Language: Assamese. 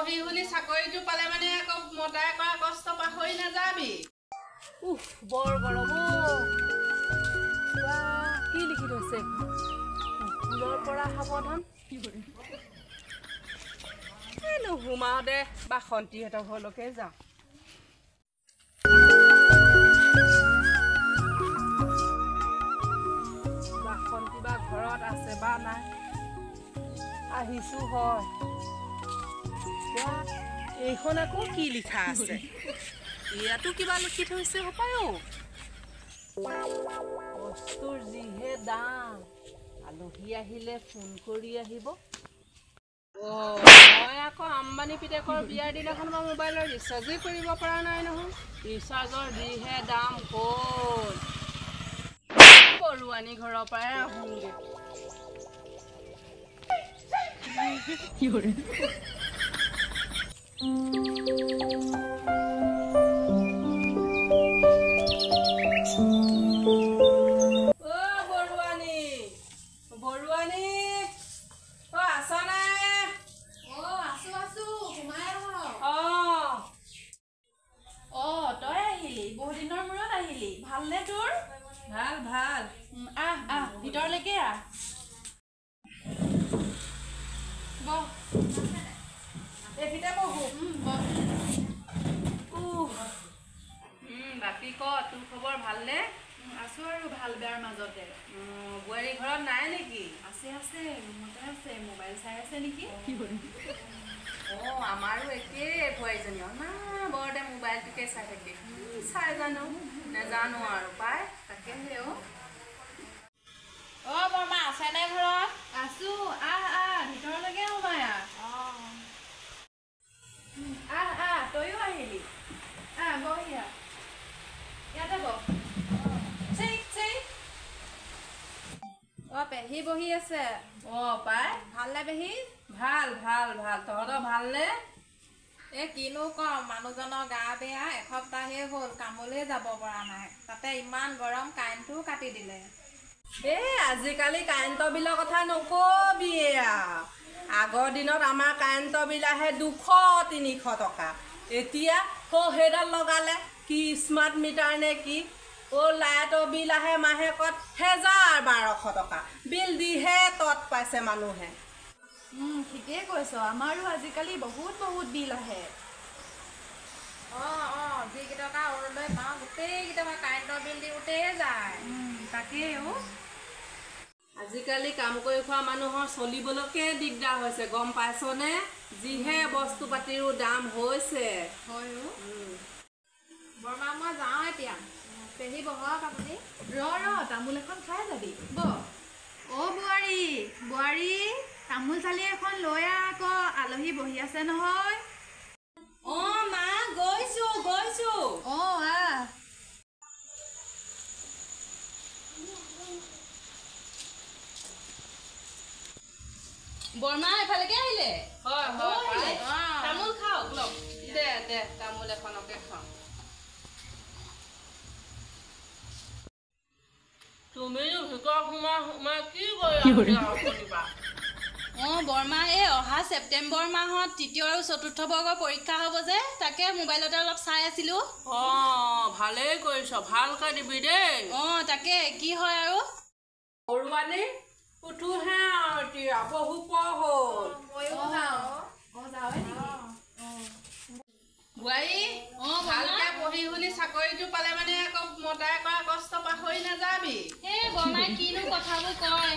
পঢ়ি শুনি চাকৰিটো পালে মানে আকৌ মতাই কৰা কষ্ট পাহৰি নাযাবি। বৰ গৰম কি লিখি থৈছে ফুলৰ পৰা সাৱধান নুসুমাও দে বাসন্তীহঁতৰ ঘৰলৈকে যাওঁ। বাসন্তী বা ঘৰত আছে বা নাই আহিছো হয়। এইখন আকৌ কি লিখা আছে ইয়াতো কিবা লিখি থৈছে হপায়। বস্তুৰ যিহে দাম আলহী আহিলে ফোন কৰি আহিব। মই আকৌ আম্বানী পিতেকৰ বিয়াৰ দিনাখন মই মোবাইলৰ ৰিচাৰ্জেই কৰিব পৰা নাই নহয়। ৰিচাৰ্জৰ যিহে দাম হ'ল বৰুৱানী ঘৰৰ পৰাই আহোঁগৈ। ভালনে তোৰ? ভাল ভাল। ভিতৰলৈকে আহ। এইখিনিতে বহো। বাকী ক তোৰ খবৰ ভালনে? আছো আৰু ভাল বেয়াৰ মাজতে। বোৱাৰী ঘৰত নাই নেকি? আছে আছে ৰুমতে আছে মোবাইল চাই আছে নেকি? আমাৰো একেই বোৱাৰীজনী বৰতে মোবাইলটোকে চাই থাকে। চাই জানো নাজানো আৰু পাই তাকেহে। বৰমা আছেনে ঘৰত? আছো ভিতৰলৈকে সোমাই তইও আহিলি বহিয়া ইয়াতে বহ। পেহী বহি আছে। পাই ভালনে পেহী? ভাল ভাল ভাল। তহঁতৰ ভালনে? কিনো কম মানুহজনৰ গা বেয়া এসপ্তাহে হ'ল কামলৈ যাব পৰা নাই। তাতে ইমান গৰম কাৰেণ্টটোও কাটি দিলে। আজিকালি কাৰেণ্টৰ বিলৰ কথা নকবিয়ে আৰু। আগৰ দিনত আমাৰ কাৰেণ্টৰ বিল আহে 200-300 টকা। এতিয়া সেইডাল লগালে কি স্মাৰ্ট মিটাৰ নে কি লাইটৰ বিল আহে মাহেকত 1000-1200 টকা। বিল দিহে তত পাইছে মানুহে। ঠিকেই কৈছ আমাৰো আজিকালি বহুত বিল আহে। যিকেইটকা অৰুণোদয় পাওঁ গোটেইকেইটকা কাৰেণ্টৰ বিল দিওঁতেই যায়। তাকেই আজিকালি কাম কৰি খোৱা মানুহৰ চলিবলৈকে দিগদাৰ হৈছে গম পাইছনে? যিহে বস্তু পাতিৰো দাম হৈছে। বৰমা মই যাওঁ এতিয়া। পেহী বহক আপুনি। ৰ তামোল এখন খাই যাবি বোৱাৰী তামোল চালি এখন লৈ আকৌ আলহী বহি আছে নহয়। মা গৈছো। বৰমা এফালেকে আহিলে। হয় তামোল খাওক লওক। দে তামোল এখনকে খাওঁ। তুমি ভিতৰত সোমাই কি কৰিবা? বৰমা এই অহা ছেপ্টেম্বৰ মাহত 3য় আৰু 4ৰ্থ বৰ্গৰ পৰীক্ষা হ'ব যে তাকে মোবাইলতে অলপ চাই আছিলো। ভালেই কৰিছ ভালকৈ দিবি দেই। তাকে কি হয় আৰু বৰুৱানী উঠোহে আৰু এতিয়া বহু পৰ হ'ল। বোৱাৰী ভালকে পঢ়ি শুনি চাকৰিটো পালে মানে আকৌ মতাই কৰা কষ্ট পাহৰি নাযাবি। বৰমাই কিনো কথাবোৰ কয়